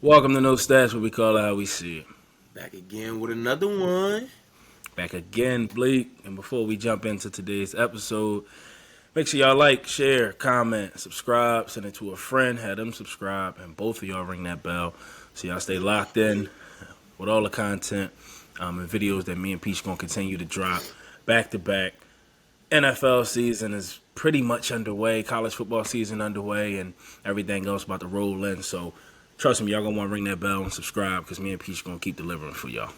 Welcome to No Stats, what we call it how we see it. Back again with another one. Back again, Bleak. And before we jump into today's episode, make sure y'all like, share, comment, subscribe, send it to a friend, have them subscribe, and both of y'all ring that bell so y'all stay locked in with all the content and videos that me and Peach going to continue to drop back to back. NFL season is pretty much underway, college football season underway, and everything else about to roll in. So trust me, y'all gonna want to ring that bell and subscribe because me and Peach gonna keep delivering for y'all.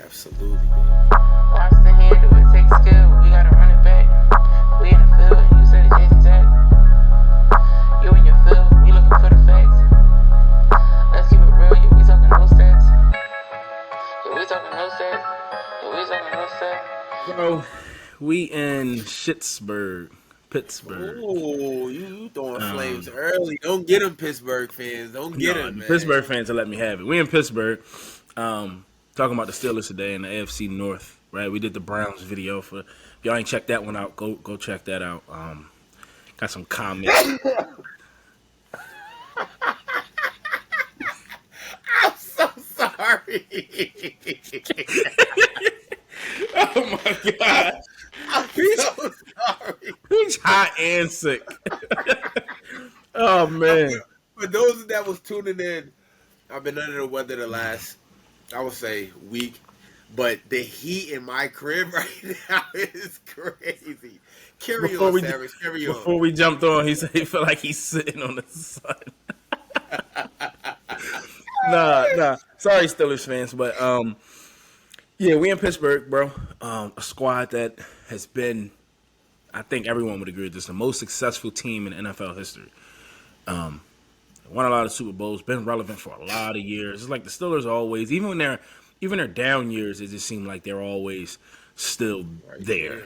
Absolutely. Watch the handle, it takes skill. We gotta run it back. We in the field, and you said it takes that. You in your field, we looking for the facts. Let's keep it real, yeah, we talking no stats. Yeah, we talking no stats. Yeah, we talking no stats. Bro, we in Pittsburgh. Oh, you throwing flames early. Don't get them, Pittsburgh fans. Don't get them, man. Pittsburgh fans will let me have it. We in Pittsburgh, talking about the Steelers today in the AFC North, right? We did the Browns video. For if y'all ain't checked that one out, go check that out. Got some comments. I'm so sorry. Oh my god. I'm so sorry. He's hot and sick. Oh man. For those that was tuning in, I've been under the weather the last, I would say, week. But the heat in my crib right now is crazy. Carry on, Savage. Carry on. Before we jumped on, he said he felt like he's sitting on the sun. Nah. Sorry, Steelers fans, but yeah, we in Pittsburgh, bro. A squad that has been, I think everyone would agree with this, the most successful team in NFL history. Won a lot of Super Bowls, been relevant for a lot of years. It's like the Steelers always, even their down years, it just seemed like they're always still there.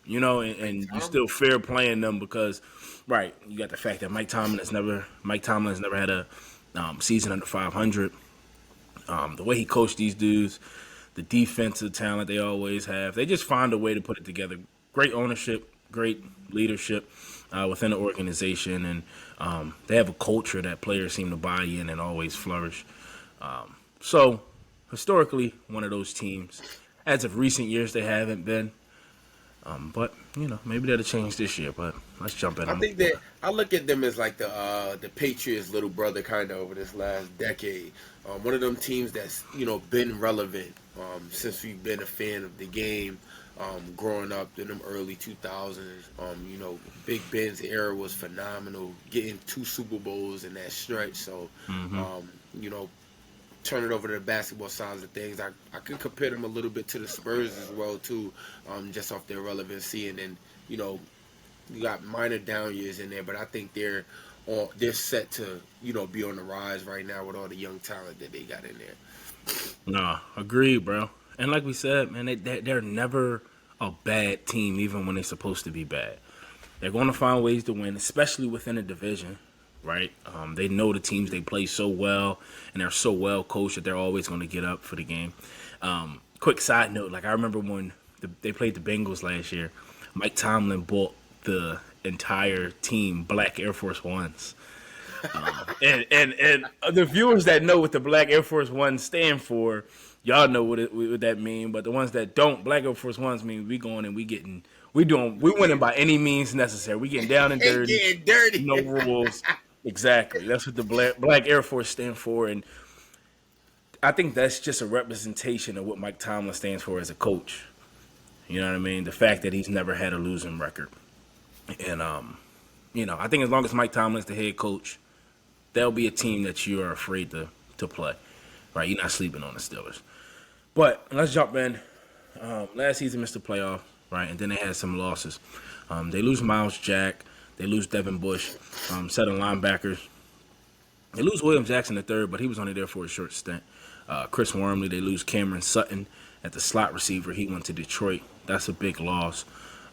You know, and you still fair playing them because, right, you got the fact that Mike Tomlin has never had a season under 500. The way he coached these dudes, the defensive talent they always have, they just find a way to put it together. Great ownership, great leadership within the organization, and they have a culture that players seem to buy in and always flourish. So, historically, one of those teams. As of recent years, they haven't been. But, you know, maybe that'll change this year, but let's jump in. I think that I look at them as like the Patriots' little brother kind of over this last decade. One of them teams that's, been relevant since we've been a fan of the game. Growing up in them early 2000s, Big Ben's era was phenomenal. Getting 2 Super Bowls in that stretch. So, turn it over to the basketball side of things. I could compare them a little bit to the Spurs as well too, just off their relevancy. And then, you got minor down years in there, but I think they're set to, be on the rise right now with all the young talent that they got in there. Nah, agreed, bro. And like we said, man, they're never a bad team, even when they're supposed to be bad. They're going to find ways to win, especially within a division, right? They know the teams they play so well, and they're so well coached that they're always going to get up for the game. Quick side note, like I remember when they played the Bengals last year, Mike Tomlin bought the entire team black Air Force Ones. And the viewers that know what the black Air Force Ones stand for, y'all know what that mean. But the ones that don't, black Air Force Ones mean we going and we winning by any means necessary. We getting down and dirty. Getting dirty. No rules. Exactly. That's what the black Air Force stand for. And I think that's just a representation of what Mike Tomlin stands for as a coach. You know what I mean? The fact that he's never had a losing record. And, I think as long as Mike Tomlin's the head coach, there'll be a team that you are afraid to play. Right? You're not sleeping on the Steelers. But let's jump in. Last season missed the playoff, right? And then they had some losses. They lose Miles Jack. They lose Devin Bush, set of linebackers. They lose William Jackson III, but he was only there for a short stint. Chris Wormley, they lose Cameron Sutton at the slot receiver. He went to Detroit. That's a big loss.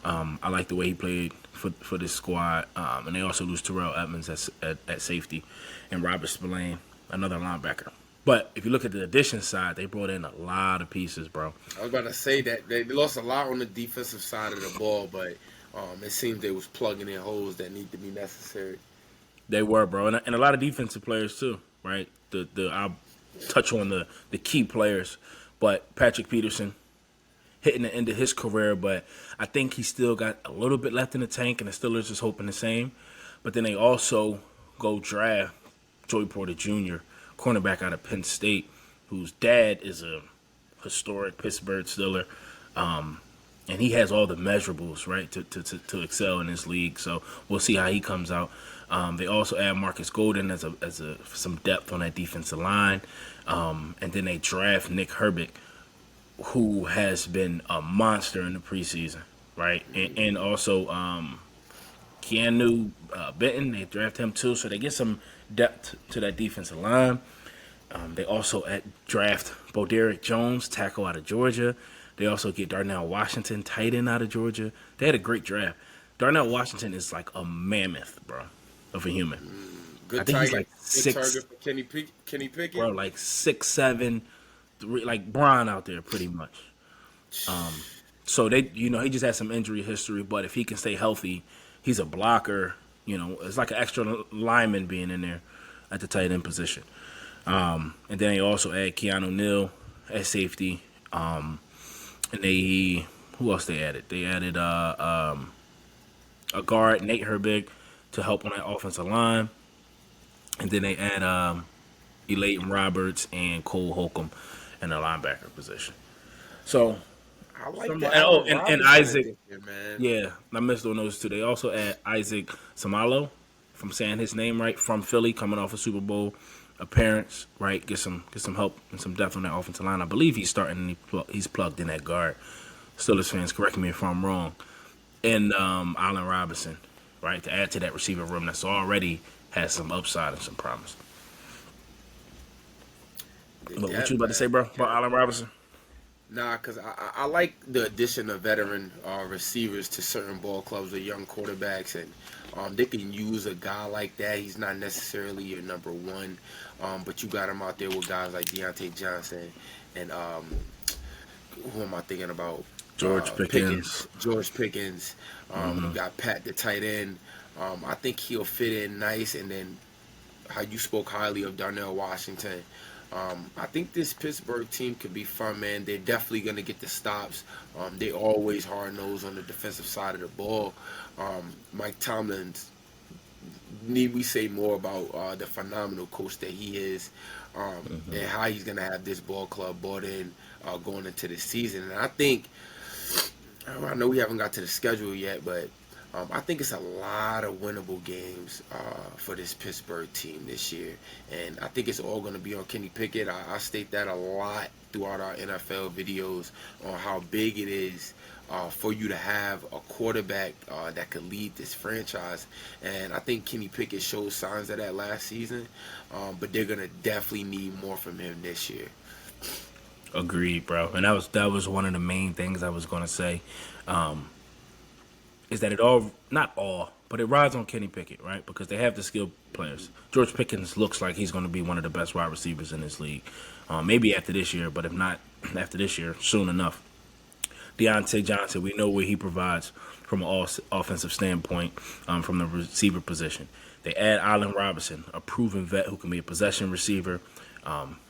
I like the way he played for this squad. And they also lose Terrell Edmonds at safety and Robert Spillane, another linebacker. But if you look at the addition side, they brought in a lot of pieces, bro. I was about to say that they lost a lot on the defensive side of the ball, but it seems they was plugging in holes that need to be necessary. They were, bro. And a lot of defensive players, too. right? I'll touch on the key players, but Patrick Peterson hitting the end of his career, but I think he still got a little bit left in the tank, and the Steelers is hoping the same. But then they also go draft Joey Porter Jr., cornerback out of Penn State, whose dad is a historic Pittsburgh Steeler, and he has all the measurables, right, to excel in this league. So we'll see how he comes out. They also add Marcus Golden as some depth on that defensive line, and then they draft Nick Herbig, who has been a monster in the preseason, right, and also Keanu Benton. They draft him too, so they get some depth to that defensive line. They also draft Boderick Jones, tackle out of Georgia. They also get Darnell Washington, tight end out of Georgia. They had a great draft. Darnell Washington is like a mammoth, bro, of a human. Good I think target. he's like Good target for Kenny Pickett. bro, like 6'7", like Bron out there, pretty much. So they, he just had some injury history, but if he can stay healthy, he's a blocker. It's like an extra lineman being in there at the tight end position. And then they also add Keanu Neal at safety. And who else they added? They added a guard, Nate Herbig, to help on that offensive line. And then they add Elayton Roberts and Cole Holcomb in the linebacker position. So, I like that. And Isaac. Man. Yeah, I missed on those two. They also add Isaac Samalo, if I'm saying his name right, from Philly, coming off a Super Bowl appearance, right? Get some help and some depth on that offensive line. I believe he's starting. He's plugged in at guard. Steelers fans, correct me if I'm wrong. And Allen Robinson, right, to add to that receiver room that's already has some upside and some promise. What you about to say, bro, about Allen Robinson? Nah, because I like the addition of veteran receivers to certain ball clubs or young quarterbacks, and they can use a guy like that. He's not necessarily your number one, but you got him out there with guys like Deontay Johnson and who am I thinking about? George Pickens. George Pickens. You got Pat, the tight end. I think he'll fit in nice, and then how you spoke highly of Darnell Washington. I think this Pittsburgh team could be fun, man. They're definitely going to get the stops. They always hard-nosed on the defensive side of the ball. Mike Tomlin's, need we say more about the phenomenal coach that he is, and how he's going to have this ball club bought in going into the season. And I know we haven't got to the schedule yet, but I think it's a lot of winnable games for this Pittsburgh team this year. And I think it's all going to be on Kenny Pickett. I state that a lot throughout our NFL videos on how big it is for you to have a quarterback that could lead this franchise. And I think Kenny Pickett showed signs of that last season, but they're going to definitely need more from him this year. Agreed, bro. And that was one of the main things I was going to say. Is that but it rides on Kenny Pickett, right? Because they have the skilled players. George Pickens looks like he's going to be one of the best wide receivers in this league. Maybe after this year, but if not after this year, soon enough. Deontay Johnson, we know what he provides from an offensive standpoint from the receiver position. They add Allen Robinson, a proven vet who can be a possession receiver,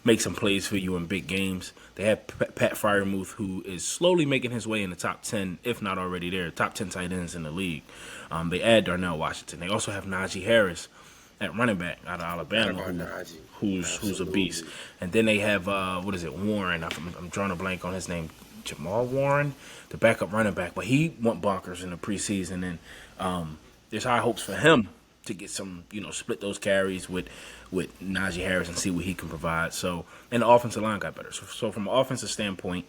make some plays for you in big games. They have Pat Freiermuth, who is slowly making his way in the top 10, if not already there, top 10 tight ends in the league. They add Darnell Washington. They also have Najee Harris at running back out of Alabama, who's a beast. And then they have, Warren. I'm drawing a blank on his name. Jamal Warren, the backup running back. But he went bonkers in the preseason, and there's high hopes for him to get some, split those carries with Najee Harris and see what he can provide. So, and the offensive line got better. So from an offensive standpoint,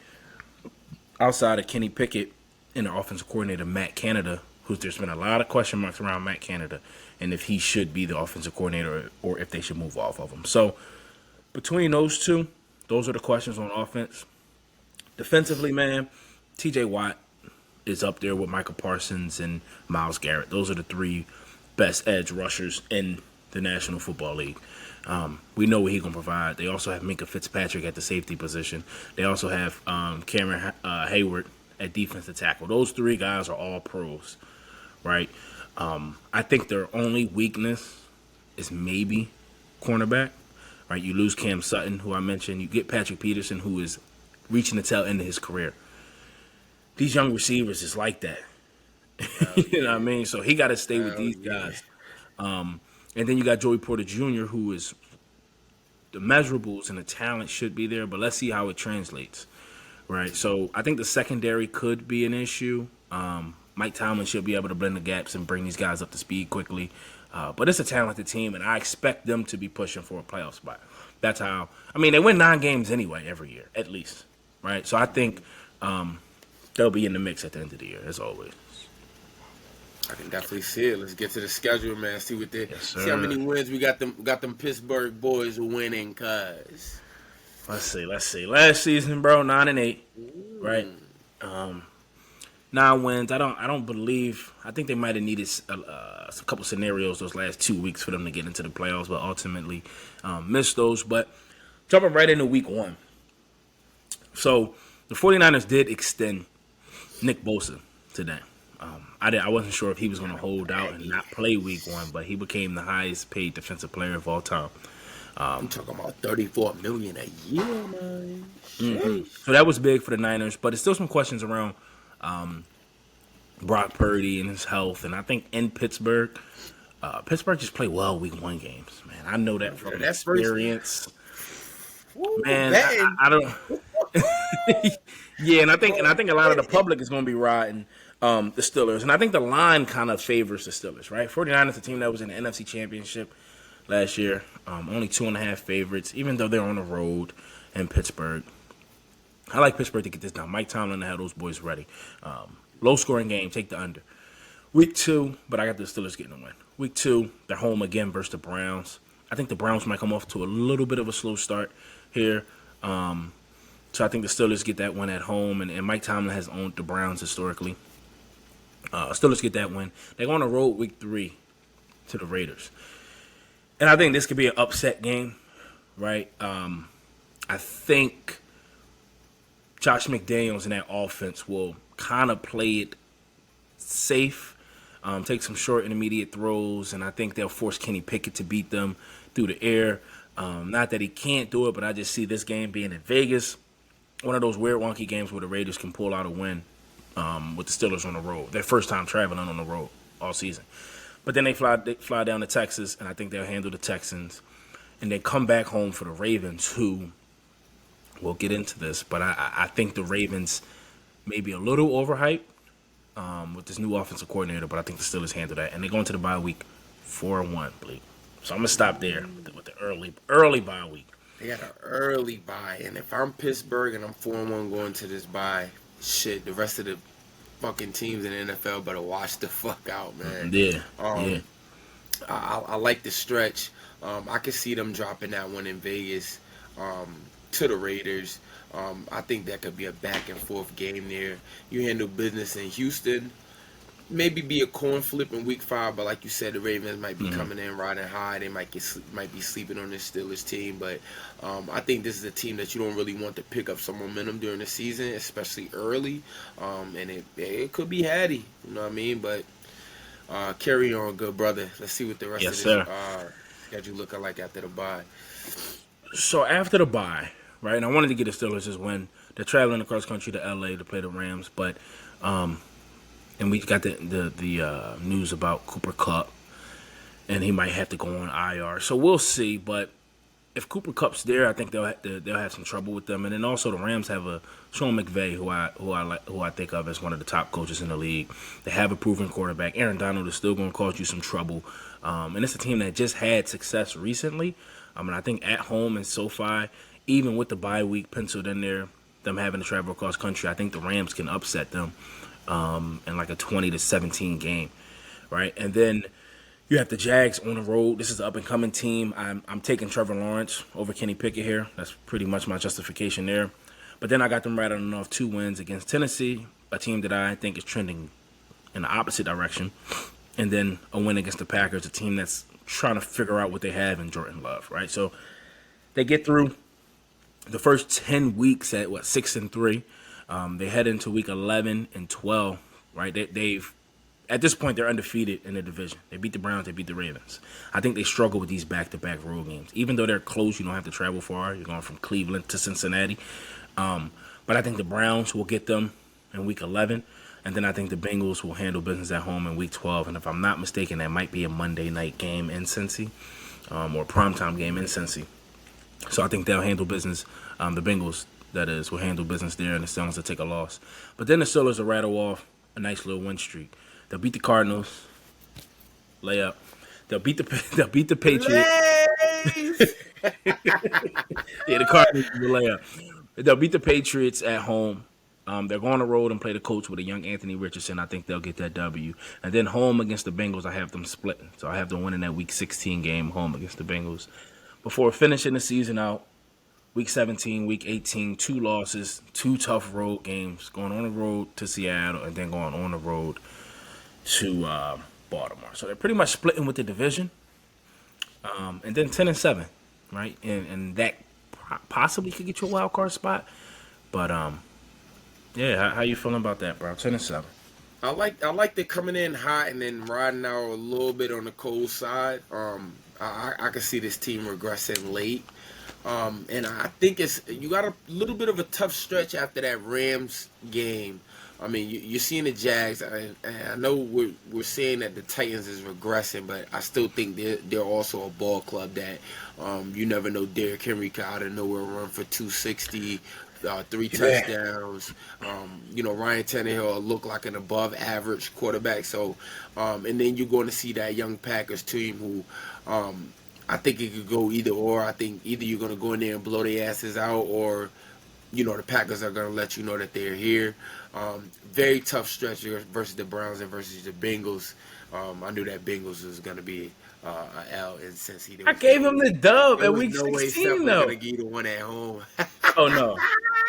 outside of Kenny Pickett and the offensive coordinator, Matt Canada, there's been a lot of question marks around Matt Canada and if he should be the offensive coordinator or if they should move off of him. So between those two, those are the questions on offense. Defensively, man, TJ Watt is up there with Michael Parsons and Myles Garrett. Those are the three best edge rushers in the National Football League. We know what he's going to provide. They also have Minkah Fitzpatrick at the safety position. They also have Cameron Hayward at defensive tackle. Those three guys are all pros, right? I think their only weakness is maybe cornerback. right? You lose Cam Sutton, who I mentioned. You get Patrick Peterson, who is reaching the tail end of his career. These young receivers is like that. You know what I mean? So he got to stay with these guys. And then you got Joey Porter Jr., who is the measurables and the talent should be there, but let's see how it translates, right? So I think the secondary could be an issue. Mike Tomlin should be able to blend the gaps and bring these guys up to speed quickly. But it's a talented team, and I expect them to be pushing for a playoff spot. That's how – I mean, they win 9 games anyway every year, at least, right? So I think they'll be in the mix at the end of the year, as always. I can definitely see it. Let's get to the schedule, man. See what they see how many wins we got them Pittsburgh boys winning, cuz. Let's see. Last season, bro, 9-8. Right? 9 wins. I don't believe. I think they might have needed a couple scenarios those last 2 weeks for them to get into the playoffs, but ultimately missed those. But jumping right into week 1. So the 49ers did extend Nick Bosa today. I wasn't sure if he was going to hold out and not play week 1, but he became the highest paid defensive player of all time. I'm talking about $34 million a year, man. Mm-hmm. So that was big for the Niners, but there's still some questions around Brock Purdy and his health. And I think in Pittsburgh just play well week 1 games, man. I know that from experience. Man, I don't. Yeah, and I think a lot of the public is going to be riding the Steelers, and I think the line kind of favors the Steelers, right? 49ers, a team that was in the NFC Championship last year, only 2.5 favorites, even though they're on the road in Pittsburgh. I like Pittsburgh to get this done. Mike Tomlin had those boys ready. Low-scoring game, take the under. Week 2, but I got the Steelers getting a win. Week 2, they're home again versus the Browns. I think the Browns might come off to a little bit of a slow start here. So I think the Steelers get that win at home, and Mike Tomlin has owned the Browns historically. Steelers get that win. They go on the road week 3 to the Raiders. And I think this could be an upset game, right? I think Josh McDaniels and that offense will kind of play it safe, take some short intermediate throws, and I think they'll force Kenny Pickett to beat them through the air. Not that he can't do it, but I just see this game being in Vegas. One of those weird, wonky games where the Raiders can pull out a win with the Steelers on the road. Their first time traveling on the road all season. But then they fly down to Texas, and I think they'll handle the Texans. And they come back home for the Ravens, who we'll get into this, but I think the Ravens may be a little overhyped with this new offensive coordinator, but I think the Steelers handle that. And they go into the bye week 4-1, Blake. So I'm going to stop there with the early bye week. They got an early bye, and if I'm Pittsburgh and I'm 4-1 going to this bye, shit, the rest of the fucking teams in the NFL better watch the fuck out, man. Yeah. I like the stretch. I could see them dropping that one in Vegas to the Raiders. I think that could be a back and forth game there. You handle business in Houston. Maybe be a coin flip in week 5, but like you said, the Ravens might be coming in riding high. They might be sleeping on this Steelers team, but I think this is a team that you don't really want to pick up some momentum during the season, especially early, and it could be hatty, you know what I mean? But carry on, good brother. Let's see what the rest of this schedule looking like after the bye. So after the bye, right, and I wanted to get the Steelers this win. They're traveling across country to L.A. to play the Rams, but and we got the news about Cooper Kupp, and he might have to go on IR. So we'll see. But if Cooper Kupp's there, I think they'll have some trouble with them. And then also the Rams have a Sean McVay, who I think of as one of the top coaches in the league. They have a proven quarterback. Aaron Donald is still going to cause you some trouble. And it's a team that just had success recently. And I think at home in SoFi, even with the bye week penciled in there, them having to travel across country, I think the Rams can upset them in like a 20-17 game, right? And then you have the Jags on the road. This is an up-and-coming team. I'm taking Trevor Lawrence over Kenny Pickett here. That's pretty much my justification there. But then I got them rattling off 2 wins against Tennessee, a team that I think is trending in the opposite direction. And then a win against the Packers, a team that's trying to figure out what they have in Jordan Love, right? So they get through the first 10 weeks at, 6-3. They head into week 11 and 12, right? They've at this point, they're undefeated in the division. They beat the Browns. They beat the Ravens. I think they struggle with these back-to-back road games. Even though they're close, you don't have to travel far. You're going from Cleveland to Cincinnati. But I think the Browns will get them in Week 11. And then I think the Bengals will handle business at home in Week 12. And if I'm not mistaken, that might be a Monday night game in Cincy or a primetime game in Cincy. So I think they'll handle business. The Bengals, that is, will handle business there, and the Steelers will take a loss. But then the Steelers will rattle off a nice little win streak. They'll beat the Cardinals, layup. They'll beat the Patriots. Yeah, the Cardinals will layup. They'll beat the Patriots at home. They're going on the road and play the Colts with a young Anthony Richardson. I think they'll get that W. And then home against the Bengals, I have them splitting. So I have them winning that Week 16 game home against the Bengals. Before finishing the season out, Week 17, Week 18, 2 losses, 2 tough road games, going on the road to Seattle and then going on the road to Baltimore. So they're pretty much splitting with the division. And then 10-7, right? And that possibly could get you a wild card spot. But, yeah, how you feeling about that, bro? 10-7. I like the coming in hot and then riding out a little bit on the cold side. I can see this team regressing late. And I think you got a little bit of a tough stretch after that Rams game. I mean, you're seeing the Jags. I know we're saying that the Titans is regressing, but I still think they're also a ball club that you never know. Derrick Henry could out of nowhere run for 260. 3 touchdowns. Ryan Tannehill looked like an above average quarterback. So, and then you're going to see that young Packers team who, I think it could go either or. I think either you're going to go in there and blow their asses out, or, the Packers are going to let you know that they're here. Very tough stretch versus the Browns and versus the Bengals. I knew that Bengals was going to be an L, and since I gave him the dub at Week no 16, though. Going to give you the one at home. Oh, no.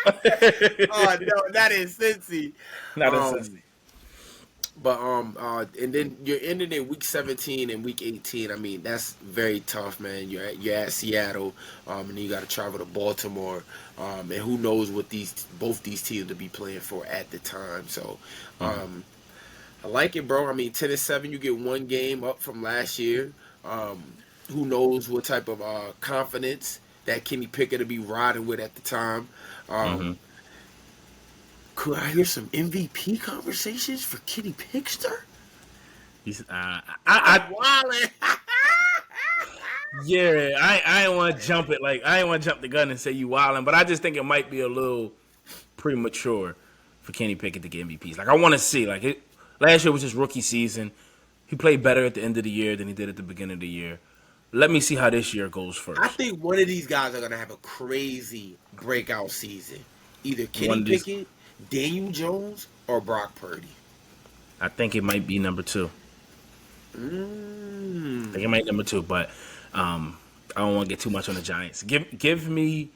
Oh no, that is Cincy. Not Cincy. But and then you're ending in Week 17 and Week 18. I mean, that's very tough, man. You're at Seattle, and then you got to travel to Baltimore, and who knows what both these teams will be playing for at the time. So, I like it, bro. I mean, 10-7, you get one game up from last year. Who knows what type of confidence that Kenny Pickett will be riding with at the time. Could I hear some MVP conversations for Kenny Pickster? Wildin'. Yeah, I ain't want to jump it. Like, I ain't want to jump the gun and say you wildin', but I just think it might be a little premature for Kenny Pickett to get MVPs. Like, I want to see. Like, last year was his rookie season. He played better at the end of the year than he did at the beginning of the year. Let me see how this year goes first. I think one of these guys are going to have a crazy breakout season. Either Kenny Pickett, Daniel Jones, or Brock Purdy. I think it might be number 2. I think it might be number 2, but I don't want to get too much on the Giants. Give me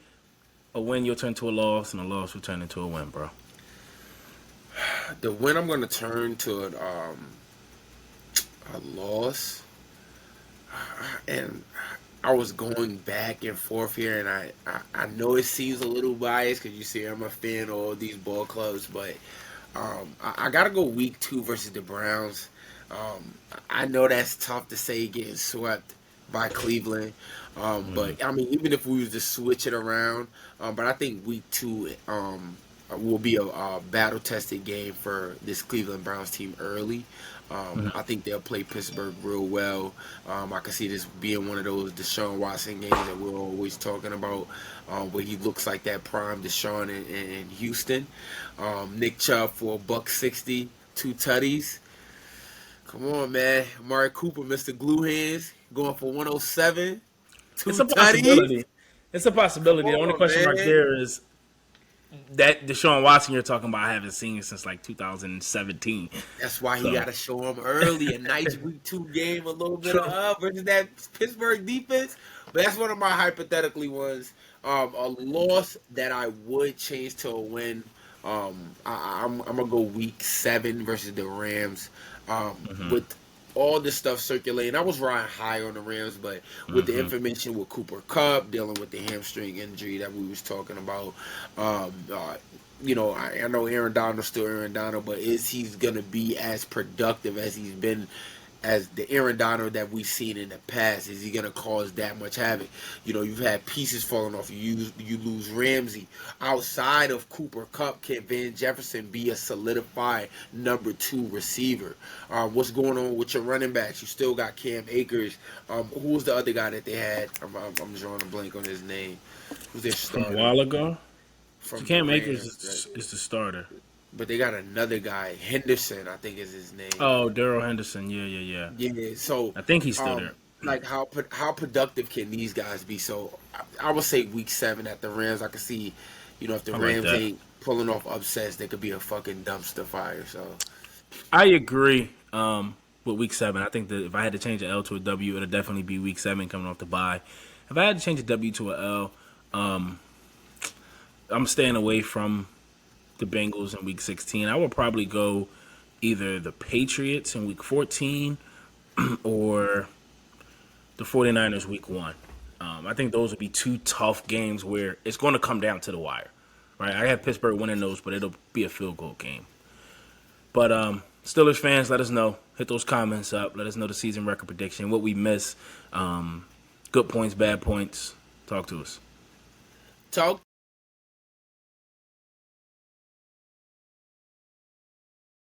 a win, you'll turn to a loss, and a loss will turn into a win, bro. The win I'm going to turn to a loss. And I was going back and forth here, and I know it seems a little biased because you see I'm a fan of all these ball clubs, but I got to go Week 2 versus the Browns. I know that's tough to say getting swept by Cleveland, but I mean, even if we was to switch it around, but I think Week 2 will be a battle-tested game for this Cleveland Browns team early. I think they'll play Pittsburgh real well. I can see this being one of those Deshaun Watson games that we're always talking about, where he looks like that prime Deshaun in Houston. Nick Chubb for $160, 2 tutties. Come on, man. Amari Cooper, Mr. Glue Hands, going for 107, 2 tutties. It's a possibility. The only question mark there is that Deshaun Watson you're talking about, I haven't seen since like 2017. That's why he got to show him early. A nice Week 2 game, a little bit of versus that Pittsburgh defense. But that's one of my hypothetically ones. A loss that I would change to a win. I'm gonna go Week 7 versus the Rams. With all this stuff circulating. I was riding high on the Rams, but with the information with Cooper Kupp dealing with the hamstring injury that we was talking about, I know Aaron Donald's still Aaron Donald, but is he going to be as productive as he's been as the Aaron Donald that we've seen in the past? Is he going to cause that much havoc? You've had pieces falling off. You lose Ramsey. Outside of Cooper Kupp, can Van Jefferson be a solidified number 2 receiver? What's going on with your running backs? You still got Cam Akers. Who was the other guy that they had? I'm drawing a blank on his name. Who's their starter? From a while ago? From Cam Akers is the starter. But they got another guy, Henderson, I think is his name. Oh, Darrell Henderson. Yeah. Yeah, so I think he's still there. Like, how productive can these guys be? So I would say week 7 at the Rams. I could see, if the Rams ain't pulling off upsets, they could be a fucking dumpster fire. So I agree with week 7. I think that if I had to change an L to a W, it'd definitely be week 7 coming off the bye. If I had to change a W to a L, I'm staying away from the Bengals in week 16. I would probably go either the Patriots in week 14 or the 49ers week 1. I think those would be 2 tough games where it's going to come down to the wire. Right? I have Pittsburgh winning those, but it'll be a field goal game. But Steelers fans, let us know. Hit those comments up. Let us know the season record prediction, what we miss, good points, bad points. Talk to us. Talk